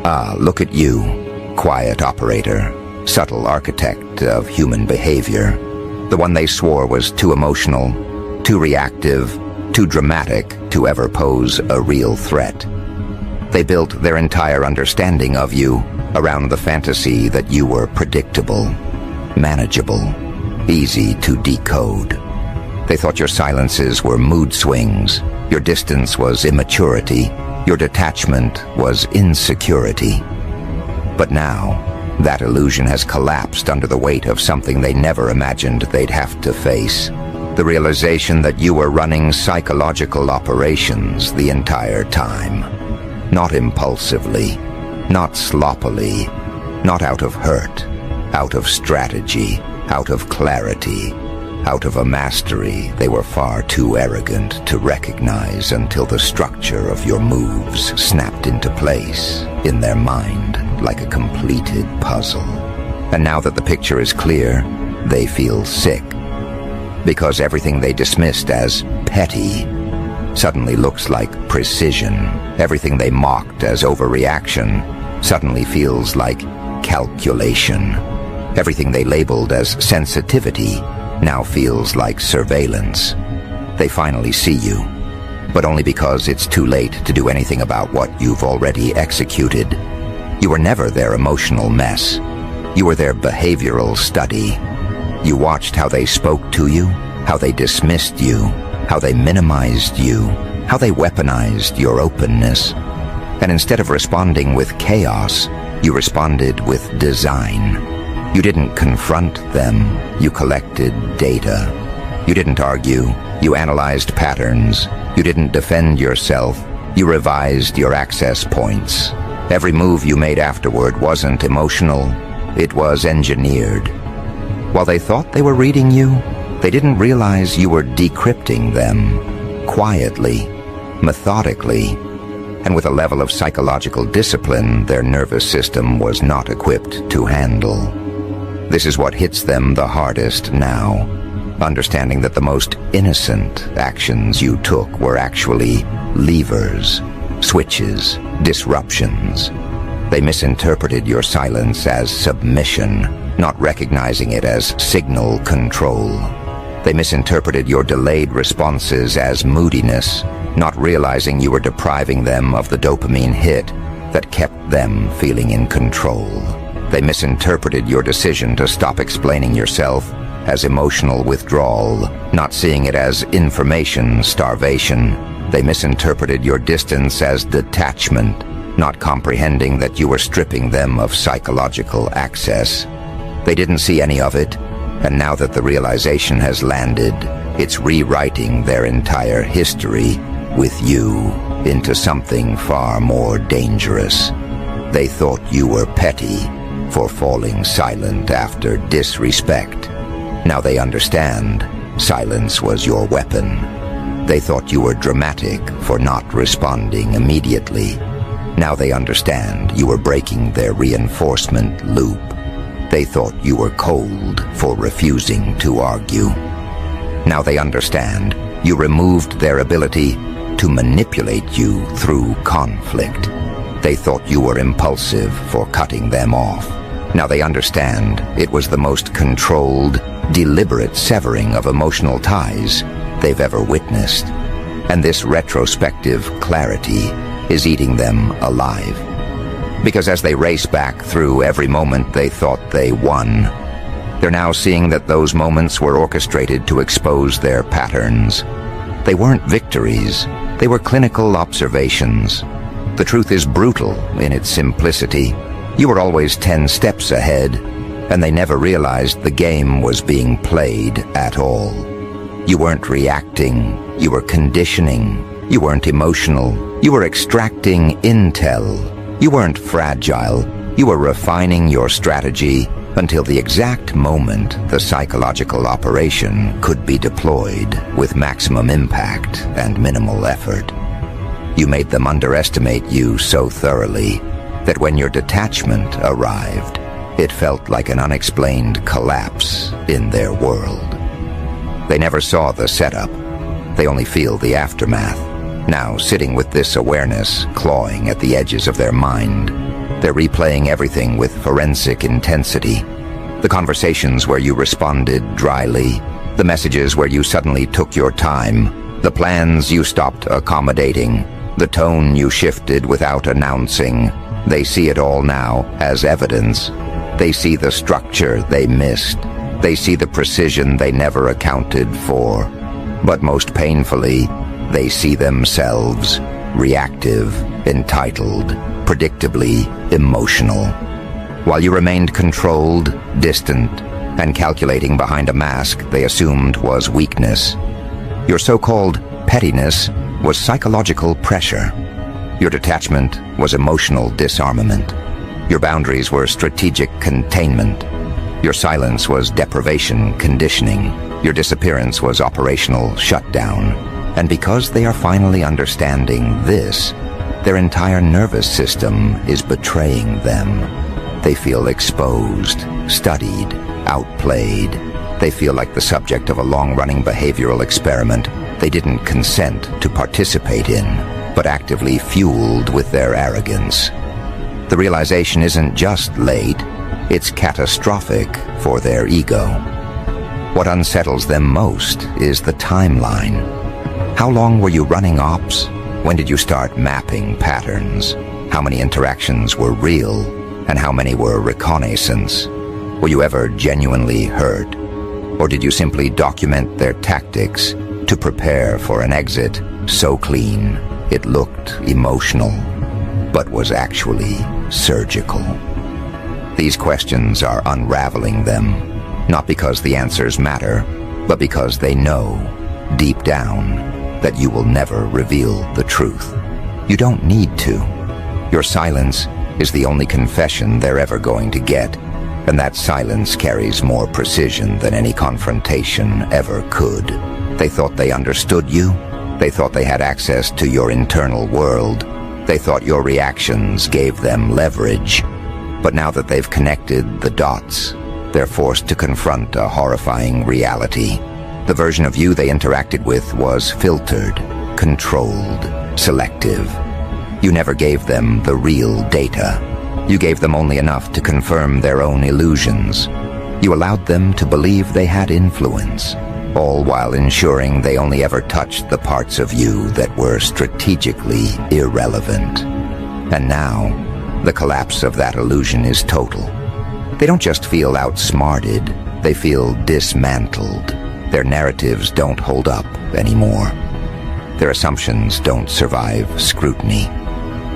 Ah, look at you, quiet operator, subtle architect of human behavior. The one they swore was too emotional, too reactive, too dramatic to ever pose a real threat. They built their entire understanding of you around the fantasy that you were predictable, manageable, easy to decode. They thought your silences were mood swings, your distance was immaturity, your detachment was insecurity. But now, that illusion has collapsed under the weight of something they never imagined they'd have to face. The realization that you were running psychological operations the entire time. Not impulsively, not sloppily, not out of hurt, out of strategy, out of clarity, out of a mastery they were far too arrogant to recognize until the structure of your moves snapped into place in their mind like a completed puzzle. And now that the picture is clear, they feel sick. Because everything they dismissed as petty suddenly looks like precision. Everything they mocked as overreaction suddenly feels like calculation. Everything they labeled as sensitivity now feels like surveillance. They finally see you, but only because it's too late to do anything about what you've already executed. You were never their emotional mess. You were their behavioral study. You watched how they spoke to you, how they dismissed you, how they minimized you, how they weaponized your openness. And instead of responding with chaos, you responded with design. You didn't confront them, you collected data. You didn't argue, you analyzed patterns. You didn't defend yourself, you revised your access points. Every move you made afterward wasn't emotional, it was engineered. While they thought they were reading you, they didn't realize you were decrypting them, quietly, methodically, and with a level of psychological discipline their nervous system was not equipped to handle. This is what hits them the hardest now, understanding that the most innocent actions you took were actually levers, switches, disruptions. They misinterpreted your silence as submission, not recognizing it as signal control. They misinterpreted your delayed responses as moodiness, not realizing you were depriving them of the dopamine hit that kept them feeling in control. They misinterpreted your decision to stop explaining yourself as emotional withdrawal, not seeing it as information starvation. They misinterpreted your distance as detachment, not comprehending that you were stripping them of psychological access. They didn't see any of it, and now that the realization has landed, it's rewriting their entire history with you into something far more dangerous. They thought you were petty for falling silent after disrespect. Now they understand silence was your weapon. They thought you were dramatic for not responding immediately. Now they understand you were breaking their reinforcement loop. They thought you were cold for refusing to argue. Now they understand you removed their ability to manipulate you through conflict. They thought you were impulsive for cutting them off. Now they understand it was the most controlled, deliberate severing of emotional ties they've ever witnessed. And this retrospective clarity is eating them alive. Because as they race back through every moment they thought they won, they're now seeing that those moments were orchestrated to expose their patterns. They weren't victories, they were clinical observations. The truth is brutal in its simplicity. You were always 10 steps ahead, and they never realized the game was being played at all. You weren't reacting, you were conditioning. You weren't emotional, you were extracting intel. You weren't fragile, you were refining your strategy until the exact moment the psychological operation could be deployed with maximum impact and minimal effort. You made them underestimate you so thoroughly that when your detachment arrived, it felt like an unexplained collapse in their world. They never saw the setup, they only feel the aftermath. Now, sitting with this awareness clawing at the edges of their mind, They're replaying everything with forensic intensity. The conversations where you responded dryly, the messages where you suddenly took your time, the plans you stopped accommodating, the tone you shifted without announcing. They see it all now as evidence. They see the structure they missed. They see the precision they never accounted for. But most painfully, they see themselves reactive, entitled, predictably emotional. While you remained controlled, distant, and calculating behind a mask they assumed was weakness, your so-called pettiness was psychological pressure. Your detachment was emotional disarmament. Your boundaries were strategic containment. Your silence was deprivation conditioning. Your disappearance was operational shutdown. And because they are finally understanding this, their entire nervous system is betraying them. They feel exposed, studied, outplayed. They feel like the subject of a long-running behavioral experiment they didn't consent to participate in, but actively fueled with their arrogance. The realization isn't just late, it's catastrophic for their ego. What unsettles them most is the timeline. How long were you running ops? When did you start mapping patterns? How many interactions were real, and how many were reconnaissance? Were you ever genuinely hurt? Or did you simply document their tactics to prepare for an exit so clean it looked emotional, but was actually surgical? These questions are unraveling them, not because the answers matter, but because they know, deep down, that you will never reveal the truth. You don't need to. Your silence is the only confession they're ever going to get, and that silence carries more precision than any confrontation ever could. They thought they understood you. They thought they had access to your internal world. They thought your reactions gave them leverage. But now that they've connected the dots, they're forced to confront a horrifying reality. The version of you they interacted with was filtered, controlled, selective. You never gave them the real data. You gave them only enough to confirm their own illusions. You allowed them to believe they had influence, all while ensuring they only ever touched the parts of you that were strategically irrelevant. And now, the collapse of that illusion is total. They don't just feel outsmarted, they feel dismantled. Their narratives don't hold up anymore. Their assumptions don't survive scrutiny.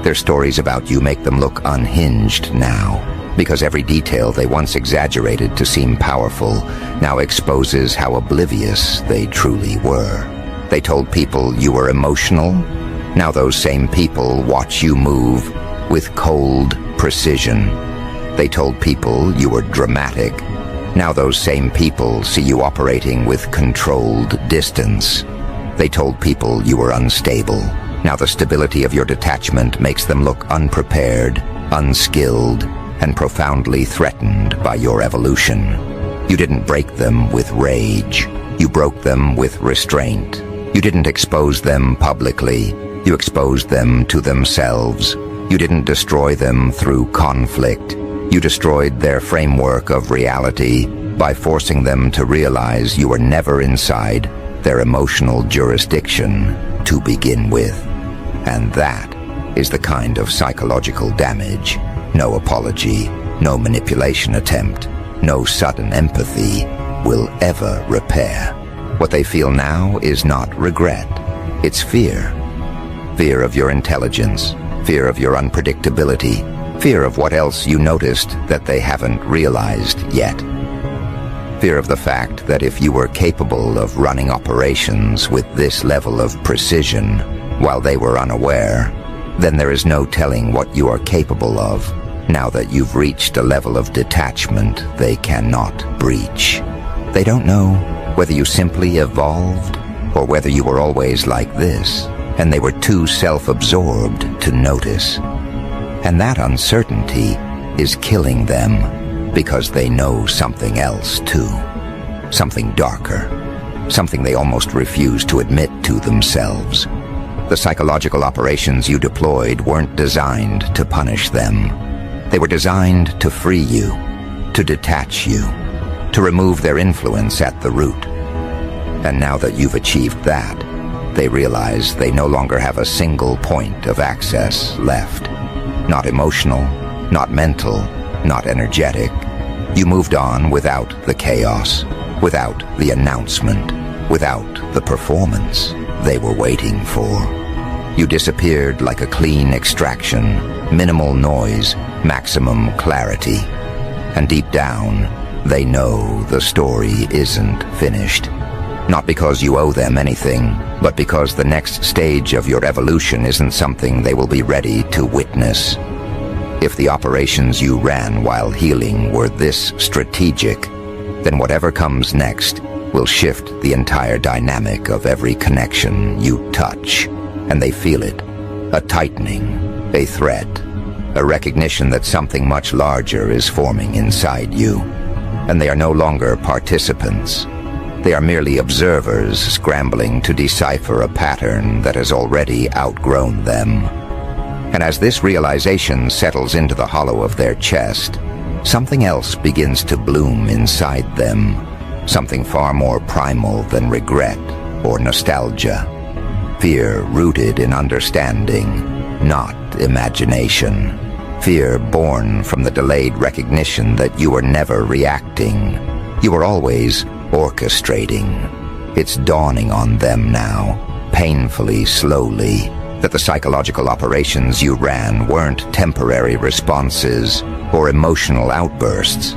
Their stories about you make them look unhinged now, because every detail they once exaggerated to seem powerful now exposes how oblivious they truly were. They told people you were emotional. Now those same people watch you move with cold precision. They told people you were dramatic. Now those same people see you operating with controlled distance. They told people you were unstable. Now the stability of your detachment makes them look unprepared, unskilled, and profoundly threatened by your evolution. You didn't break them with rage. You broke them with restraint. You didn't expose them publicly. You exposed them to themselves. You didn't destroy them through conflict. You destroyed their framework of reality by forcing them to realize you were never inside their emotional jurisdiction to begin with. And that is the kind of psychological damage no apology, no manipulation attempt, no sudden empathy will ever repair. What they feel now is not regret, it's fear. Fear of your intelligence, fear of your unpredictability, fear of what else you noticed that they haven't realized yet. Fear of the fact that if you were capable of running operations with this level of precision while they were unaware, then there is no telling what you are capable of now that you've reached a level of detachment they cannot breach. They don't know whether you simply evolved or whether you were always like this, and they were too self-absorbed to notice. And that uncertainty is killing them because they know something else too. Something darker. Something they almost refuse to admit to themselves. The psychological operations you deployed weren't designed to punish them. They were designed to free you, to detach you, to remove their influence at the root. And now that you've achieved that, they realize they no longer have a single point of access left. Not emotional, not mental, not energetic. You moved on without the chaos, without the announcement, without the performance they were waiting for. You disappeared like a clean extraction, minimal noise, maximum clarity. And deep down, they know the story isn't finished. Not because you owe them anything, but because the next stage of your evolution isn't something they will be ready to witness. If the operations you ran while healing were this strategic, then whatever comes next will shift the entire dynamic of every connection you touch. And they feel it. A tightening, a threat, a recognition that something much larger is forming inside you. And they are no longer participants. They are merely observers scrambling to decipher a pattern that has already outgrown them. And as this realization settles into the hollow of their chest, something else begins to bloom inside them. Something far more primal than regret or nostalgia. Fear rooted in understanding, not imagination. Fear born from the delayed recognition that you were never reacting. You were always orchestrating. It's dawning on them now, painfully, slowly, that the psychological operations you ran weren't temporary responses or emotional outbursts.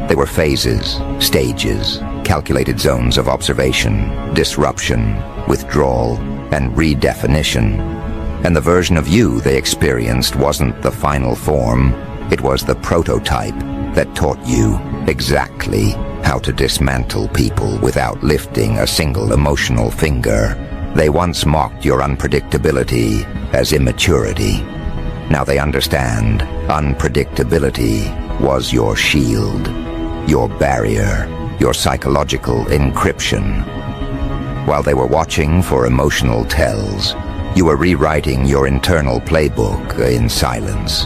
They were phases, stages, calculated zones of observation, disruption, withdrawal, and redefinition. And the version of you they experienced wasn't the final form, it was the prototype that taught you exactly how to dismantle people without lifting a single emotional finger. They once mocked your unpredictability as immaturity. Now they understand unpredictability was your shield, your barrier, your psychological encryption. While they were watching for emotional tells, you were rewriting your internal playbook in silence.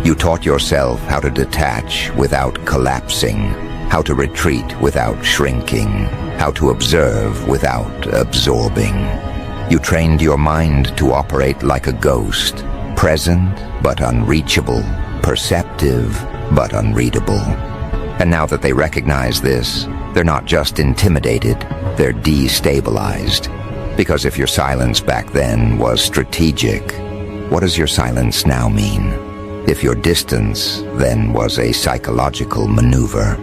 You taught yourself how to detach without collapsing, how to retreat without shrinking, how to observe without absorbing. You trained your mind to operate like a ghost, present but unreachable, perceptive but unreadable. And now that they recognize this, they're not just intimidated, they're destabilized. Because if your silence back then was strategic, what does your silence now mean? If your distance then was a psychological maneuver,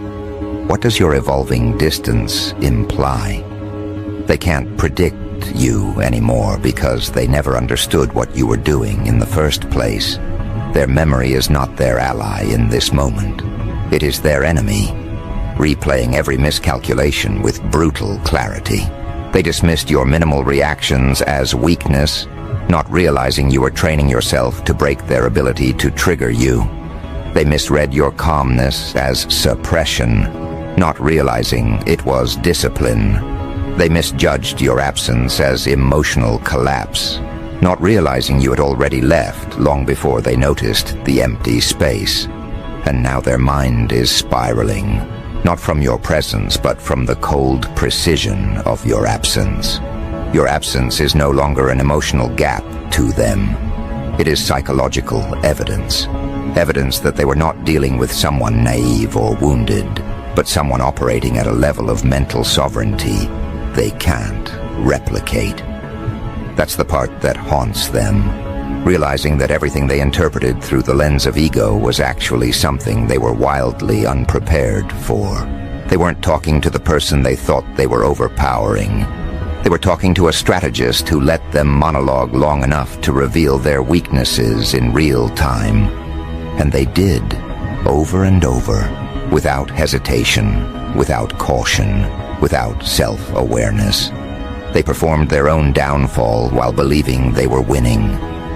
what does your evolving distance imply? They can't predict you anymore because they never understood what you were doing in the first place. Their memory is not their ally in this moment. It is their enemy, replaying every miscalculation with brutal clarity. They dismissed your minimal reactions as weakness, not realizing you were training yourself to break their ability to trigger you. They misread your calmness as suppression, not realizing it was discipline. They misjudged your absence as emotional collapse, not realizing you had already left long before they noticed the empty space. And now their mind is spiraling, not from your presence, but from the cold precision of your absence. Your absence is no longer an emotional gap to them. It is psychological evidence. Evidence that they were not dealing with someone naive or wounded, but someone operating at a level of mental sovereignty they can't replicate. That's the part that haunts them, realizing that everything they interpreted through the lens of ego was actually something they were wildly unprepared for. They weren't talking to the person they thought they were overpowering. They were talking to a strategist who let them monologue long enough to reveal their weaknesses in real time. And they did, over and over, without hesitation, without caution, without self-awareness. They performed their own downfall while believing they were winning.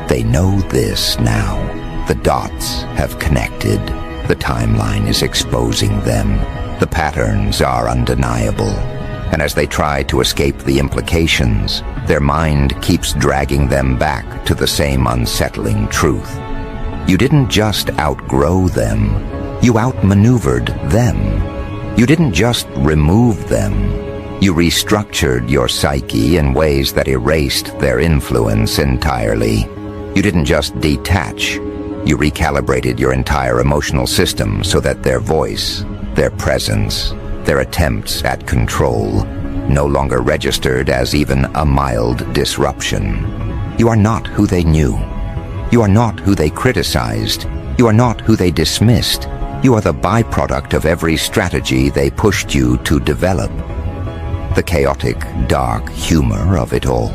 They know this now. The dots have connected. The timeline is exposing them. The patterns are undeniable. And as they try to escape the implications, their mind keeps dragging them back to the same unsettling truth. You didn't just outgrow them, you outmaneuvered them. You didn't just remove them, you restructured your psyche in ways that erased their influence entirely. You didn't just detach, you recalibrated your entire emotional system so that their voice, their presence, their attempts at control no longer registered as even a mild disruption. You are not who they knew. You are not who they criticized. You are not who they dismissed. You are the byproduct of every strategy they pushed you to develop. The chaotic, dark humor of it all.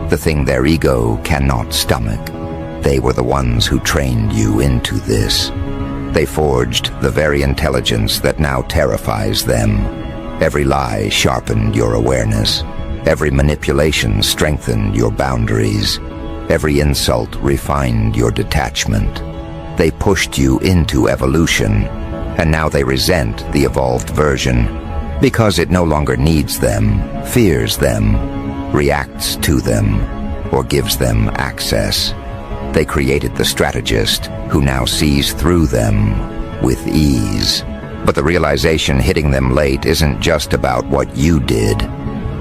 The thing their ego cannot stomach. They were the ones who trained you into this. They forged the very intelligence that now terrifies them. Every lie sharpened your awareness. Every manipulation strengthened your boundaries. Every insult refined your detachment. They pushed you into evolution, and now they resent the evolved version because it no longer needs them, fears them, reacts to them, or gives them access. They created the strategist who now sees through them with ease. But the realization hitting them late isn't just about what you did.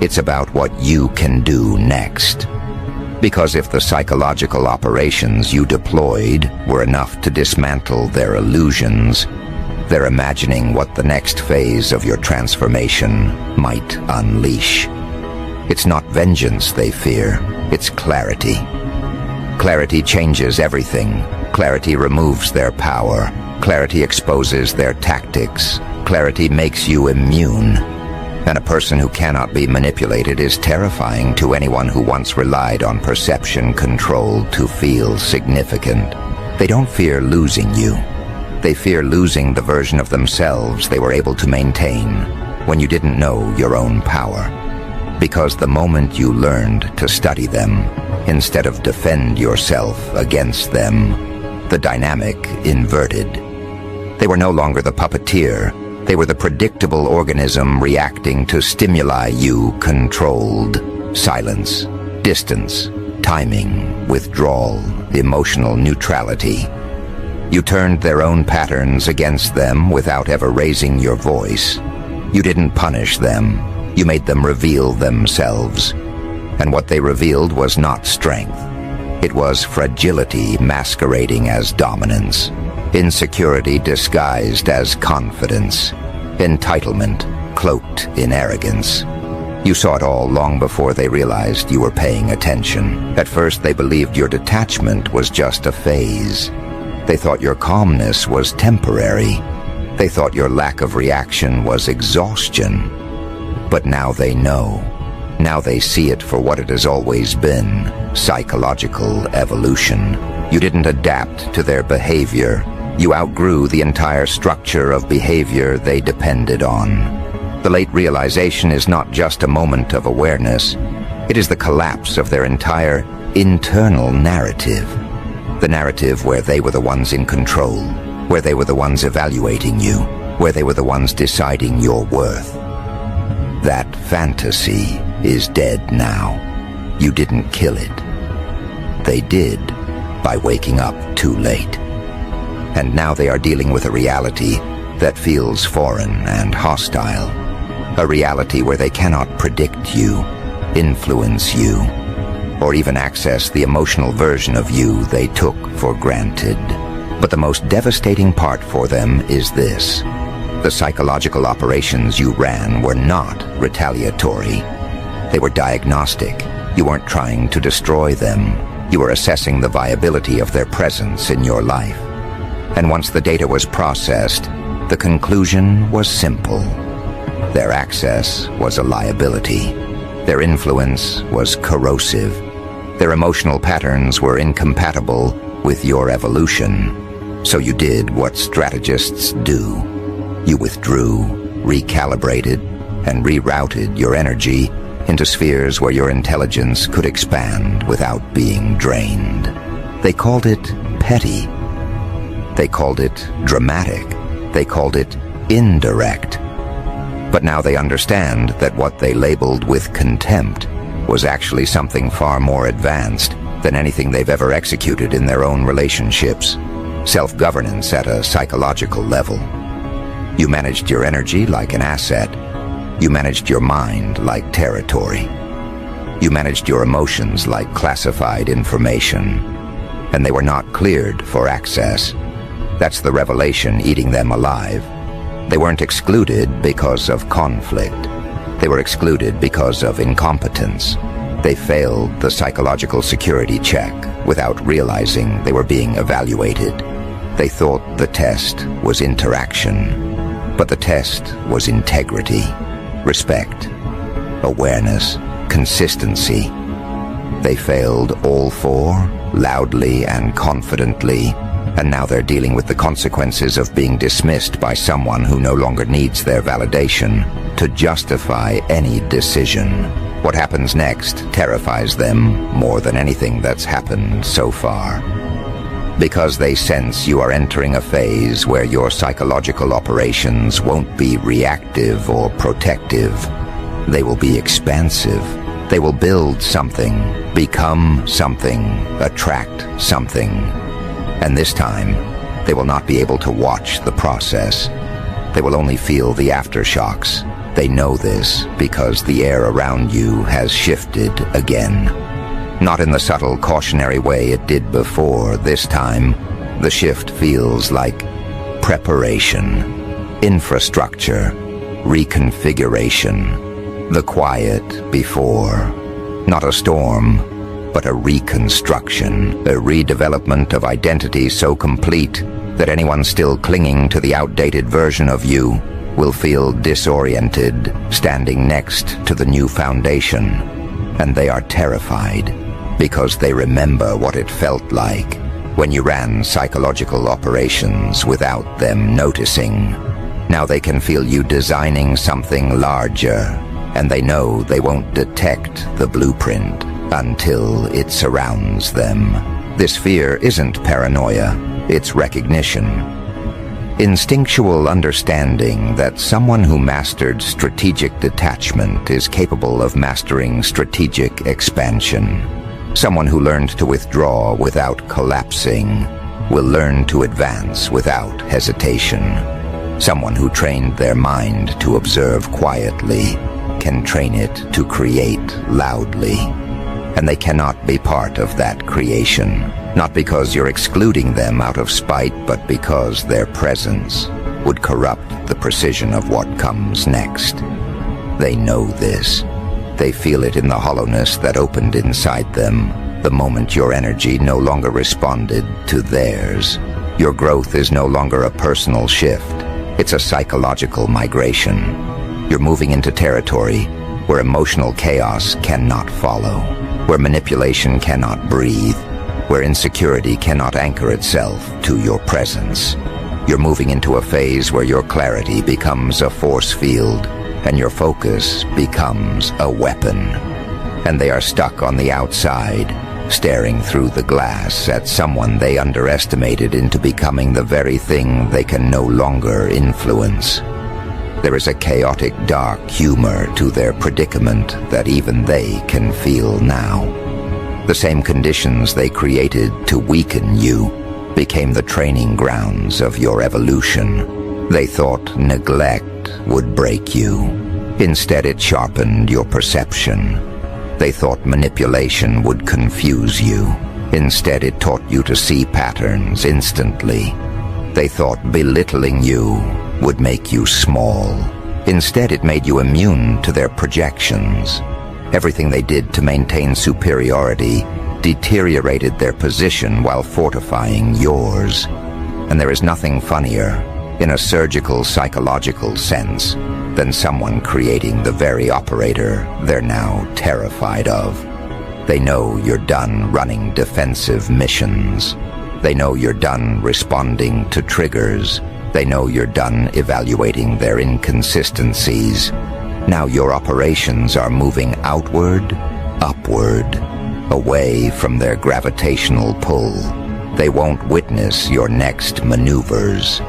It's about what you can do next. Because if the psychological operations you deployed were enough to dismantle their illusions, they're imagining what the next phase of your transformation might unleash. It's not vengeance they fear, it's clarity. Clarity changes everything. Clarity removes their power. Clarity exposes their tactics. Clarity makes you immune. And a person who cannot be manipulated is terrifying to anyone who once relied on perception control to feel significant. They don't fear losing you. They fear losing the version of themselves they were able to maintain when you didn't know your own power. Because the moment you learned to study them, instead of defend yourself against them, the dynamic inverted. They were no longer the puppeteer. They were the predictable organism reacting to stimuli you controlled. Silence, distance, timing, withdrawal, emotional neutrality. You turned their own patterns against them without ever raising your voice. You didn't punish them. You made them reveal themselves. And what they revealed was not strength. It was fragility masquerading as dominance. Insecurity disguised as confidence. Entitlement cloaked in arrogance. You saw it all long before they realized you were paying attention. At first they believed your detachment was just a phase. They thought your calmness was temporary. They thought your lack of reaction was exhaustion. But now they know. Now they see it for what it has always been, psychological evolution. You didn't adapt to their behavior. You outgrew the entire structure of behavior they depended on. The late realization is not just a moment of awareness. It is the collapse of their entire internal narrative. The narrative where they were the ones in control, where they were the ones evaluating you, where they were the ones deciding your worth. That fantasy is dead now. You didn't kill it. They did, by waking up too late. And now they are dealing with a reality that feels foreign and hostile. A reality where they cannot predict you, influence you, or even access the emotional version of you they took for granted. But the most devastating part for them is this. The psychological operations you ran were not retaliatory. They were diagnostic. You weren't trying to destroy them. You were assessing the viability of their presence in your life. And once the data was processed, the conclusion was simple. Their access was a liability. Their influence was corrosive. Their emotional patterns were incompatible with your evolution. So you did what strategists do. You withdrew, recalibrated, and rerouted your energy into spheres where your intelligence could expand without being drained. They called it petty. They called it dramatic. They called it indirect. But now they understand that what they labeled with contempt was actually something far more advanced than anything they've ever executed in their own relationships. self-governance at a psychological level. You managed your energy like an asset. You managed your mind like territory. You managed your emotions like classified information, and they were not cleared for access. That's the revelation eating them alive. They weren't excluded because of conflict. They were excluded because of incompetence. They failed the psychological security check without realizing they were being evaluated. They thought the test was interaction, but the test was integrity, respect, awareness, consistency. They failed all four, loudly and confidently, and now they're dealing with the consequences of being dismissed by someone who no longer needs their validation to justify any decision. What happens next terrifies them more than anything that's happened so far. Because they sense you are entering a phase where your psychological operations won't be reactive or protective. They will be expansive. They will build something, become something, attract something. And this time, they will not be able to watch the process. They will only feel the aftershocks. They know this because the air around you has shifted again. Not in the subtle cautionary way it did before. This time, the shift feels like preparation, infrastructure, reconfiguration. The quiet before. Not a storm, but a reconstruction, a redevelopment of identity so complete that anyone still clinging to the outdated version of you will feel disoriented standing next to the new foundation. And they are terrified because they remember what it felt like when you ran psychological operations without them noticing. Now they can feel you designing something larger, and they know they won't detect the blueprint until it surrounds them. This fear isn't paranoia, it's recognition. Instinctual understanding that someone who mastered strategic detachment is capable of mastering strategic expansion. Someone who learned to withdraw without collapsing will learn to advance without hesitation. Someone who trained their mind to observe quietly can train it to create loudly. And they cannot be part of that creation, not because you're excluding them out of spite, but because their presence would corrupt the precision of what comes next. They know this. They feel it in the hollowness that opened inside them the moment your energy no longer responded to theirs. Your growth is no longer a personal shift. It's a psychological migration. You're moving into territory where emotional chaos cannot follow, where manipulation cannot breathe, where insecurity cannot anchor itself to your presence. You're moving into a phase where your clarity becomes a force field and your focus becomes a weapon. And they are stuck on the outside, staring through the glass at someone they underestimated into becoming the very thing they can no longer influence. There is a chaotic, dark humor to their predicament that even they can feel now. The same conditions they created to weaken you became the training grounds of your evolution. They thought neglect would break you. Instead, it sharpened your perception. They thought manipulation would confuse you. Instead, it taught you to see patterns instantly. They thought belittling you would make you small. Instead, it made you immune to their projections. Everything they did to maintain superiority deteriorated their position while fortifying yours. And there is nothing funnier, in a surgical psychological sense, than someone creating the very operator they're now terrified of. They know you're done running defensive missions. They know you're done responding to triggers. They know you're done evaluating their inconsistencies. Now your operations are moving outward, upward, away from their gravitational pull. They won't witness your next maneuvers.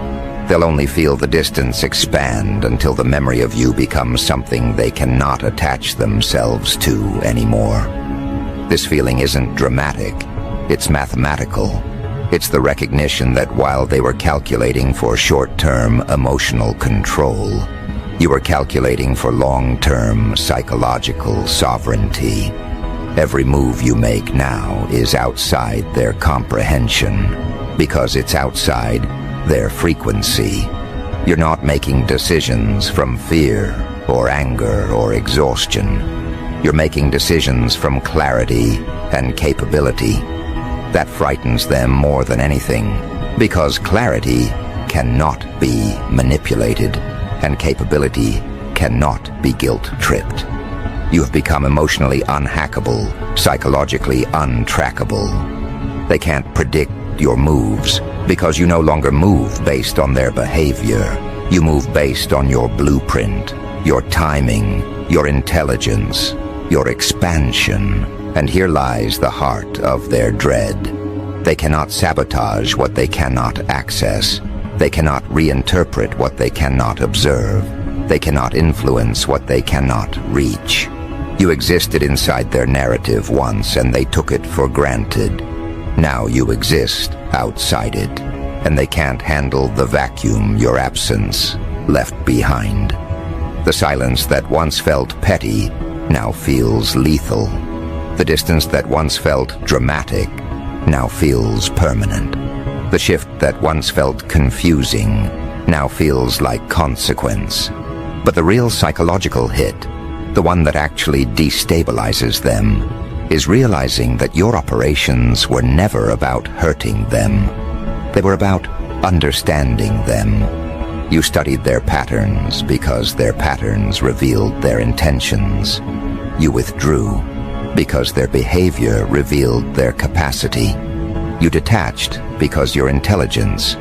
They'll only feel the distance expand until the memory of you becomes something they cannot attach themselves to anymore. This feeling isn't dramatic, it's mathematical. It's the recognition that while they were calculating for short-term emotional control, you were calculating for long-term psychological sovereignty. Every move you make now is outside their comprehension, because it's outside their frequency. You're not making decisions from fear or anger or exhaustion. You're making decisions from clarity and capability. That frightens them more than anything, because clarity cannot be manipulated, and capability cannot be guilt-tripped. You have become emotionally unhackable, psychologically untrackable. They can't predict your moves, because you no longer move based on their behavior. You move based on your blueprint, your timing, your intelligence, your expansion. And here lies the heart of their dread. They cannot sabotage what they cannot access. They cannot reinterpret what they cannot observe. They cannot influence what they cannot reach. You existed inside their narrative once, and they took it for granted. Now you exist outside it, and they can't handle the vacuum your absence left behind. The silence that once felt petty now feels lethal. The distance that once felt dramatic now feels permanent. The shift that once felt confusing now feels like consequence. But the real psychological hit, the one that actually destabilizes them, is realizing that your operations were never about hurting them. They were about understanding them. You studied their patterns because their patterns revealed their intentions. You withdrew because their behavior revealed their capacity. You detached because your intelligence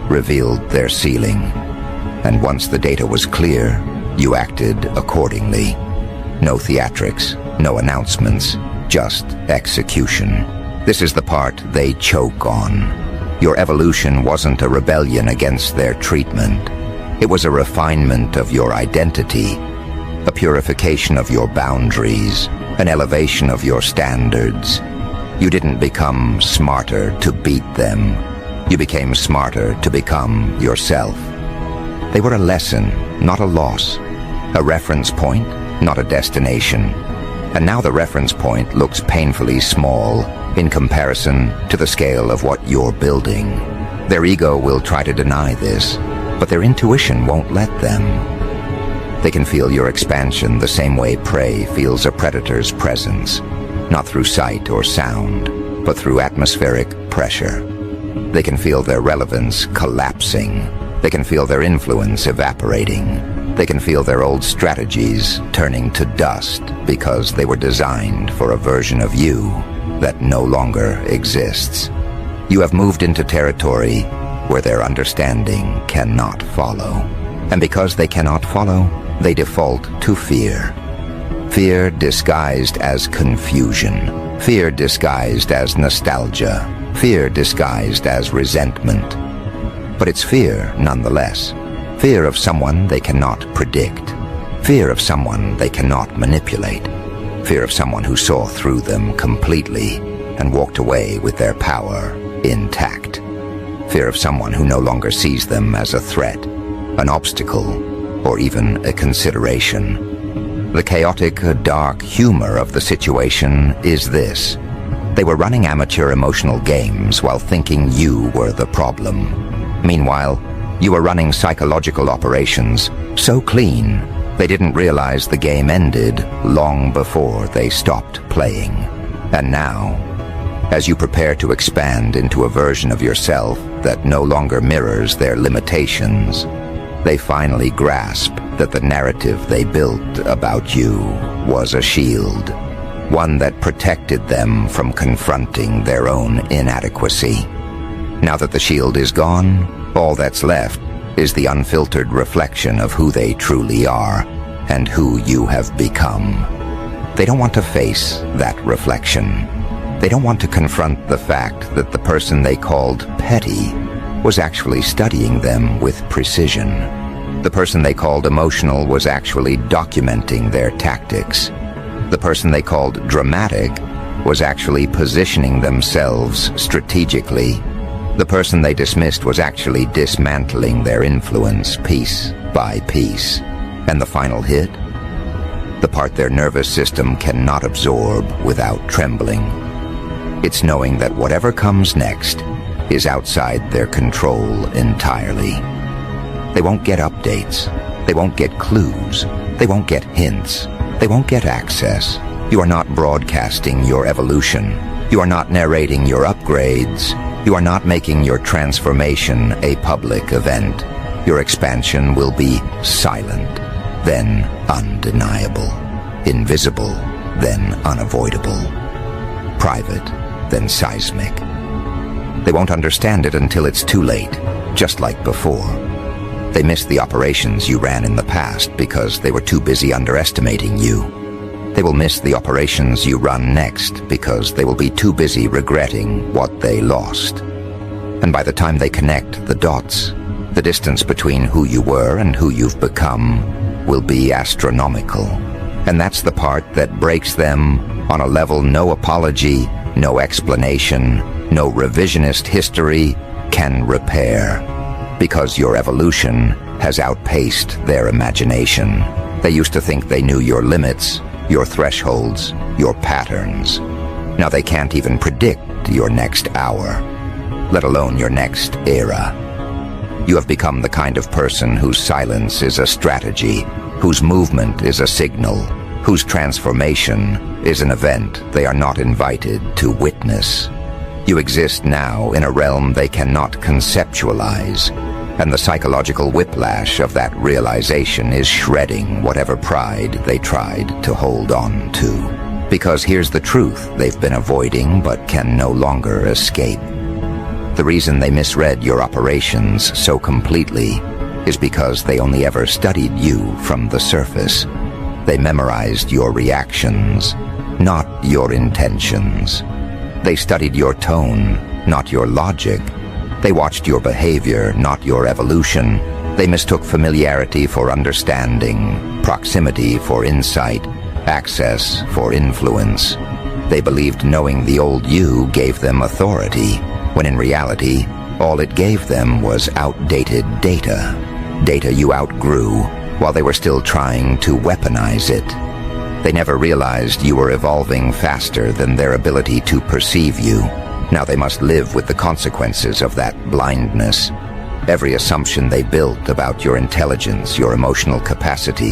revealed their ceiling. And once the data was clear, you acted accordingly. No theatrics, no announcements, just execution. This is the part they choke on. Your evolution wasn't a rebellion against their treatment. It was a refinement of your identity, a purification of your boundaries, an elevation of your standards. You didn't become smarter to beat them. You became smarter to become yourself. They were a lesson, not a loss. A reference point, not a destination. And now the reference point looks painfully small in comparison to the scale of what you're building. Their ego will try to deny this, but their intuition won't let them. They can feel your expansion the same way prey feels a predator's presence, not through sight or sound, but through atmospheric pressure. They can feel their relevance collapsing. They can feel their influence evaporating. They can feel their old strategies turning to dust because they were designed for a version of you that no longer exists. You have moved into territory where their understanding cannot follow. And because they cannot follow, they default to fear. Fear disguised as confusion. Fear disguised as nostalgia. Fear disguised as resentment. But it's fear nonetheless. Fear of someone they cannot predict. Fear of someone they cannot manipulate. Fear of someone who saw through them completely and walked away with their power intact. Fear of someone who no longer sees them as a threat, an obstacle, or even a consideration. The chaotic, dark humor of the situation is this. They were running amateur emotional games while thinking you were the problem. Meanwhile, you were running psychological operations so clean they didn't realize the game ended long before they stopped playing. And now, as you prepare to expand into a version of yourself that no longer mirrors their limitations, they finally grasp that the narrative they built about you was a shield, one that protected them from confronting their own inadequacy. Now that the shield is gone, all that's left is the unfiltered reflection of who they truly are and who you have become. They don't want to face that reflection. They don't want to confront the fact that the person they called petty was actually studying them with precision. The person they called emotional was actually documenting their tactics. The person they called dramatic was actually positioning themselves strategically The person they dismissed was actually dismantling their influence piece by piece. And the final hit? The part their nervous system cannot absorb without trembling. It's knowing that whatever comes next is outside their control entirely. They won't get updates. They won't get clues. They won't get hints. They won't get access. You are not broadcasting your evolution. You are not narrating your upgrades. You are not making your transformation a public event. Your expansion will be silent, then undeniable, invisible, then unavoidable, private, then seismic. They won't understand it until it's too late, just like before. They missed the operations you ran in the past because they were too busy underestimating you. They will miss the operations you run next because they will be too busy regretting what they lost. And by the time they connect the dots, the distance between who you were and who you've become will be astronomical. And that's the part that breaks them on a level no apology, no explanation, no revisionist history can repair. Because your evolution has outpaced their imagination. They used to think they knew your limits, your thresholds, your patterns. Now they can't even predict your next hour, let alone your next era. You have become the kind of person whose silence is a strategy, whose movement is a signal, whose transformation is an event they are not invited to witness. You exist now in a realm they cannot conceptualize, and the psychological whiplash of that realization is shredding whatever pride they tried to hold on to. Because here's the truth they've been avoiding but can no longer escape. The reason they misread your operations so completely is because they only ever studied you from the surface. They memorized your reactions, not your intentions. They studied your tone, not your logic. They watched your behavior, not your evolution. They mistook familiarity for understanding, proximity for insight, access for influence. They believed knowing the old you gave them authority, when in reality, all it gave them was outdated data. Data you outgrew while they were still trying to weaponize it. They never realized you were evolving faster than their ability to perceive you. Now they must live with the consequences of that blindness. Every assumption they built about your intelligence, your emotional capacity,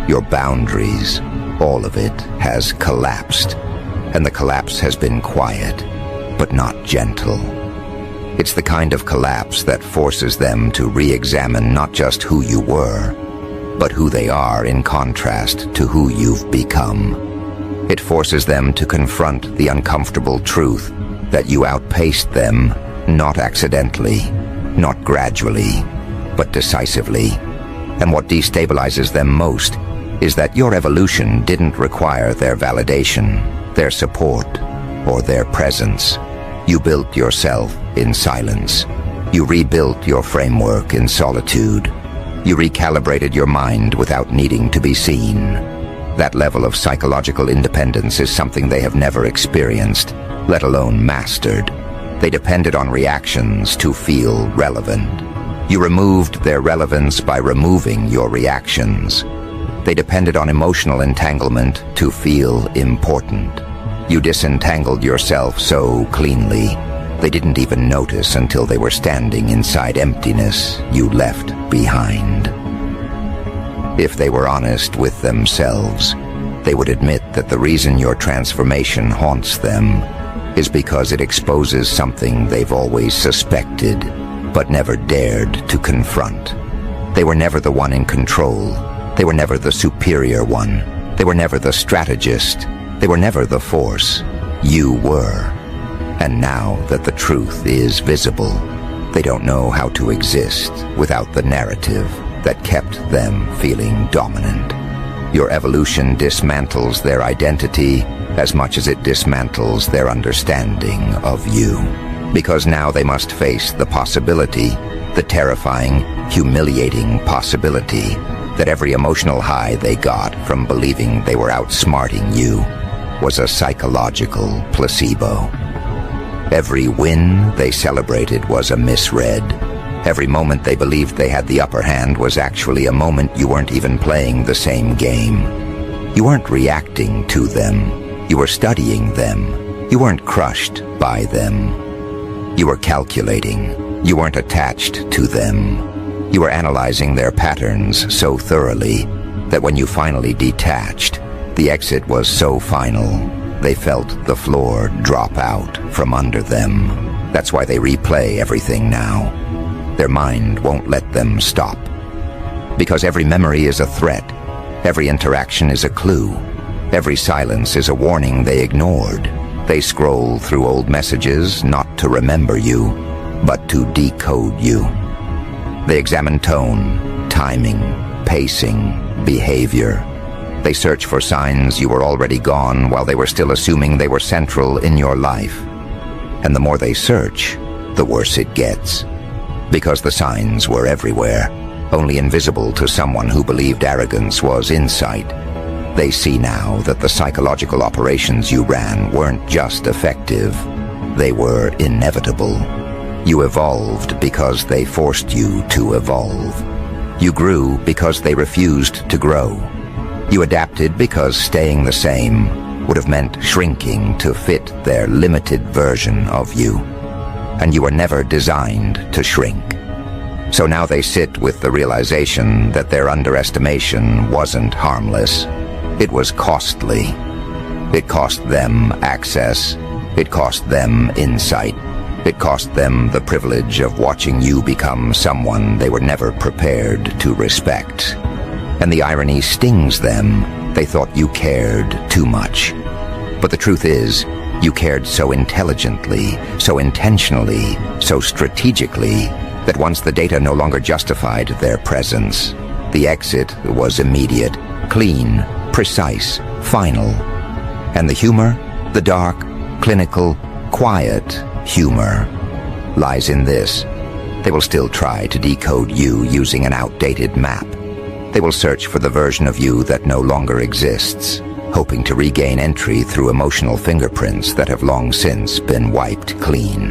your boundaries, all of it has collapsed. And the collapse has been quiet, but not gentle. It's the kind of collapse that forces them to re-examine not just who you were, but who they are in contrast to who you've become. It forces them to confront the uncomfortable truth that you outpaced them, not accidentally, not gradually, but decisively. And what destabilizes them most is that your evolution didn't require their validation, their support, or their presence. You built yourself in silence. You rebuilt your framework in solitude. You recalibrated your mind without needing to be seen. That level of psychological independence is something they have never experienced, let alone mastered. They depended on reactions to feel relevant. You removed their relevance by removing your reactions. They depended on emotional entanglement to feel important. You disentangled yourself so cleanly, they didn't even notice until they were standing inside emptiness you left behind. If they were honest with themselves, they would admit that the reason your transformation haunts them is because it exposes something they've always suspected, but never dared to confront. They were never the one in control. They were never the superior one. They were never the strategist. They were never the force. You were. And now that the truth is visible, they don't know how to exist without the narrative that kept them feeling dominant. Your evolution dismantles their identity as much as it dismantles their understanding of you. Because now they must face the possibility, the terrifying, humiliating possibility, that every emotional high they got from believing they were outsmarting you was a psychological placebo. Every win they celebrated was a misread. Every moment they believed they had the upper hand was actually a moment you weren't even playing the same game. You weren't reacting to them. You were studying them. You weren't crushed by them. You were calculating. You weren't attached to them. You were analyzing their patterns so thoroughly that when you finally detached, the exit was so final, they felt the floor drop out from under them. That's why they replay everything now. Their mind won't let them stop. Because every memory is a threat. Every interaction is a clue. Every silence is a warning they ignored. They scroll through old messages not to remember you, but to decode you. They examine tone, timing, pacing, behavior. They search for signs you were already gone while they were still assuming they were central in your life. And the more they search, the worse it gets. Because the signs were everywhere, only invisible to someone who believed arrogance was insight. They see now that the psychological operations you ran weren't just effective, they were inevitable. You evolved because they forced you to evolve. You grew because they refused to grow. You adapted because staying the same would have meant shrinking to fit their limited version of you. And you were never designed to shrink. So now they sit with the realization that their underestimation wasn't harmless. It was costly. It cost them access. It cost them insight. It cost them the privilege of watching you become someone they were never prepared to respect. And the irony stings them. They thought you cared too much. But the truth is, you cared so intelligently, so intentionally, so strategically, that once the data no longer justified their presence, the exit was immediate, clean, precise, final. And the humor, the dark, clinical, quiet humor, lies in this. They will still try to decode you using an outdated map. They will search for the version of you that no longer exists, hoping to regain entry through emotional fingerprints that have long since been wiped clean.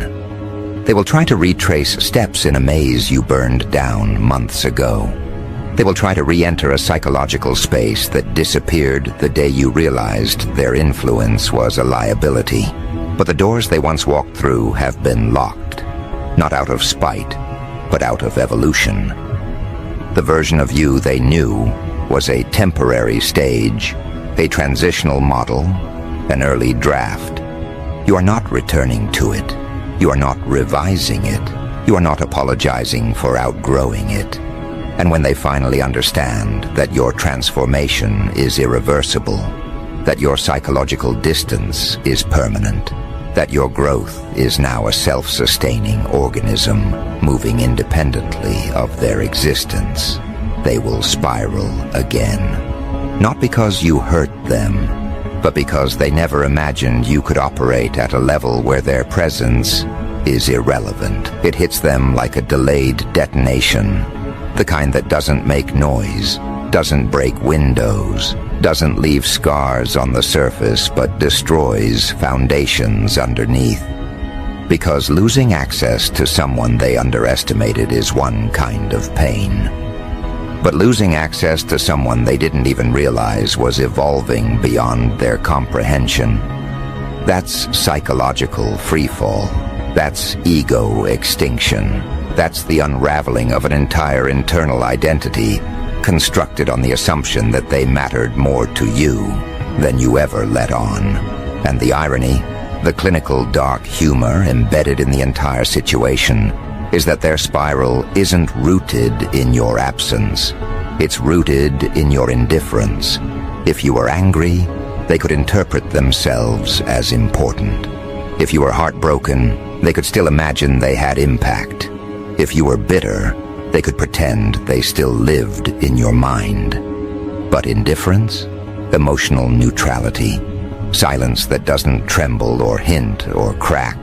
They will try to retrace steps in a maze you burned down months ago. They will try to re-enter a psychological space that disappeared the day you realized their influence was a liability. But the doors they once walked through have been locked, not out of spite, but out of evolution. The version of you they knew was a temporary stage, a transitional model, an early draft. You are not returning to it. You are not revising it. You are not apologizing for outgrowing it. And when they finally understand that your transformation is irreversible, that your psychological distance is permanent, that your growth is now a self-sustaining organism moving independently of their existence, they will spiral again. Not because you hurt them, but because they never imagined you could operate at a level where their presence is irrelevant. It hits them like a delayed detonation, the kind that doesn't make noise, doesn't break windows, doesn't leave scars on the surface, but destroys foundations underneath. Because losing access to someone they underestimated is one kind of pain. But losing access to someone they didn't even realize was evolving beyond their comprehension, that's psychological freefall. That's ego extinction. That's the unraveling of an entire internal identity constructed on the assumption that they mattered more to you than you ever let on. And the irony, the clinical dark humor embedded in the entire situation, is that their spiral isn't rooted in your absence. It's rooted in your indifference. If you were angry, they could interpret themselves as important. If you were heartbroken, they could still imagine they had impact. If you were bitter, they could pretend they still lived in your mind. But indifference, emotional neutrality, silence that doesn't tremble or hint or crack,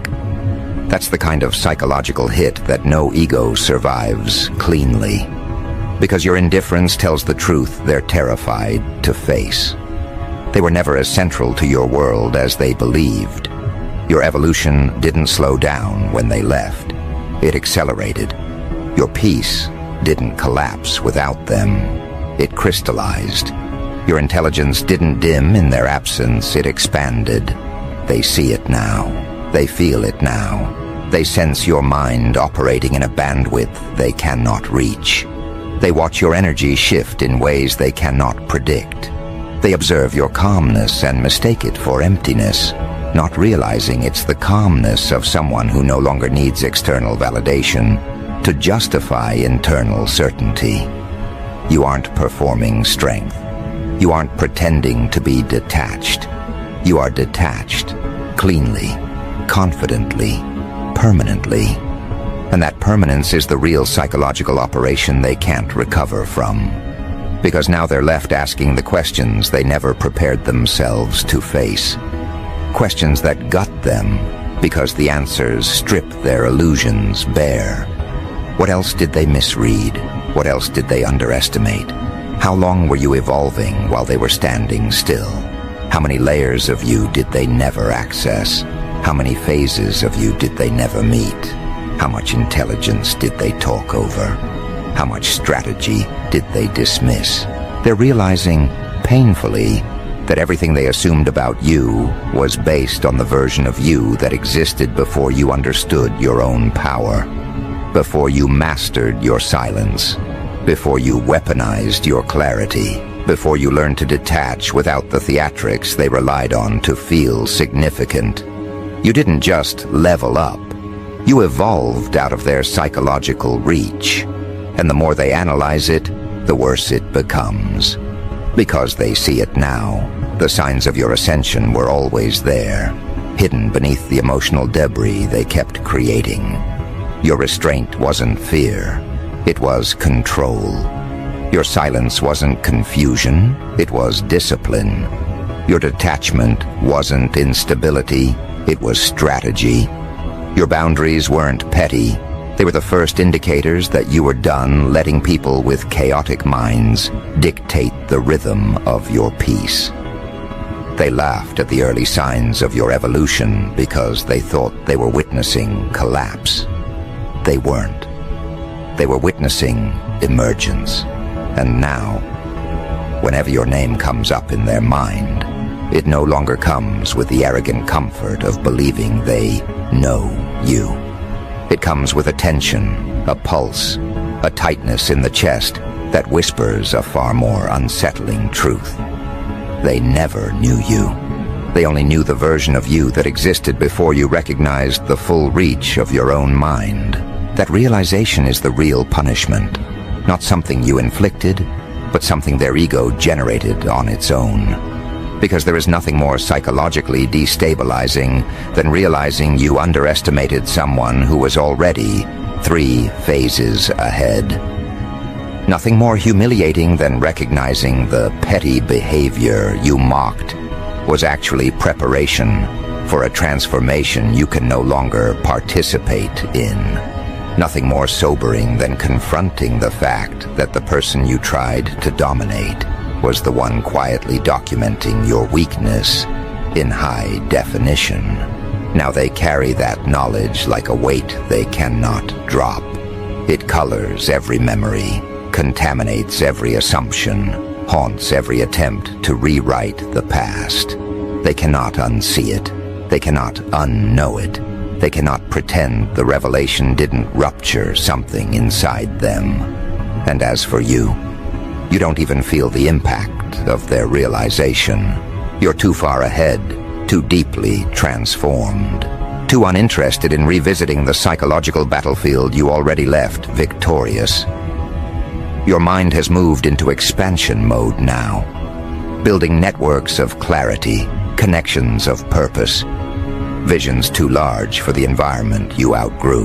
that's the kind of psychological hit that no ego survives cleanly. Because your indifference tells the truth they're terrified to face. They were never as central to your world as they believed. Your evolution didn't slow down when they left. It accelerated. Your peace didn't collapse without them. It crystallized. Your intelligence didn't dim in their absence. It expanded. They see it now. They feel it now. They sense your mind operating in a bandwidth they cannot reach. They watch your energy shift in ways they cannot predict. They observe your calmness and mistake it for emptiness, not realizing it's the calmness of someone who no longer needs external validation to justify internal certainty. You aren't performing strength. You aren't pretending to be detached. You are detached, cleanly, confidently, permanently. And that permanence is the real psychological operation they can't recover from. Because now they're left asking the questions they never prepared themselves to face. Questions that gut them because the answers strip their illusions bare. What else did they misread? What else did they underestimate? How long were you evolving while they were standing still? How many layers of you did they never access? How many phases of you did they never meet? How much intelligence did they talk over? How much strategy did they dismiss? They're realizing, painfully, that everything they assumed about you was based on the version of you that existed before you understood your own power, before you mastered your silence, before you weaponized your clarity, before you learned to detach without the theatrics they relied on to feel significant. You didn't just level up. You evolved out of their psychological reach. And the more they analyze it, the worse it becomes. Because they see it now, the signs of your ascension were always there, hidden beneath the emotional debris they kept creating. Your restraint wasn't fear, it was control. Your silence wasn't confusion, it was discipline. Your detachment wasn't instability, it was strategy. Your boundaries weren't petty. They were the first indicators that you were done letting people with chaotic minds dictate the rhythm of your peace. They laughed at the early signs of your evolution because they thought they were witnessing collapse. They weren't. They were witnessing emergence. And now, whenever your name comes up in their mind, it no longer comes with the arrogant comfort of believing they know you. It comes with a tension, a pulse, a tightness in the chest that whispers a far more unsettling truth. They never knew you. They only knew the version of you that existed before you recognized the full reach of your own mind. That realization is the real punishment, not something you inflicted, but something their ego generated on its own. Because there is nothing more psychologically destabilizing than realizing you underestimated someone who was already 3 phases ahead. Nothing more humiliating than recognizing the petty behavior you mocked was actually preparation for a transformation you can no longer participate in. Nothing more sobering than confronting the fact that the person you tried to dominate was the one quietly documenting your weakness in high definition. Now they carry that knowledge like a weight they cannot drop. It colors every memory, contaminates every assumption, haunts every attempt to rewrite the past. They cannot unsee it. They cannot unknow it. They cannot pretend the revelation didn't rupture something inside them. And as for you, you don't even feel the impact of their realization. You're too far ahead, too deeply transformed, too uninterested in revisiting the psychological battlefield you already left victorious. Your mind has moved into expansion mode now, building networks of clarity, connections of purpose, visions too large for the environment you outgrew.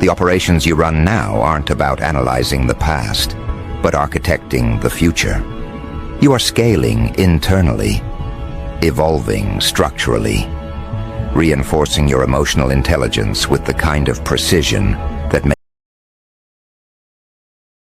The operations you run now aren't about analyzing the past, but architecting the future. You are scaling internally, evolving structurally, reinforcing your emotional intelligence with the kind of precision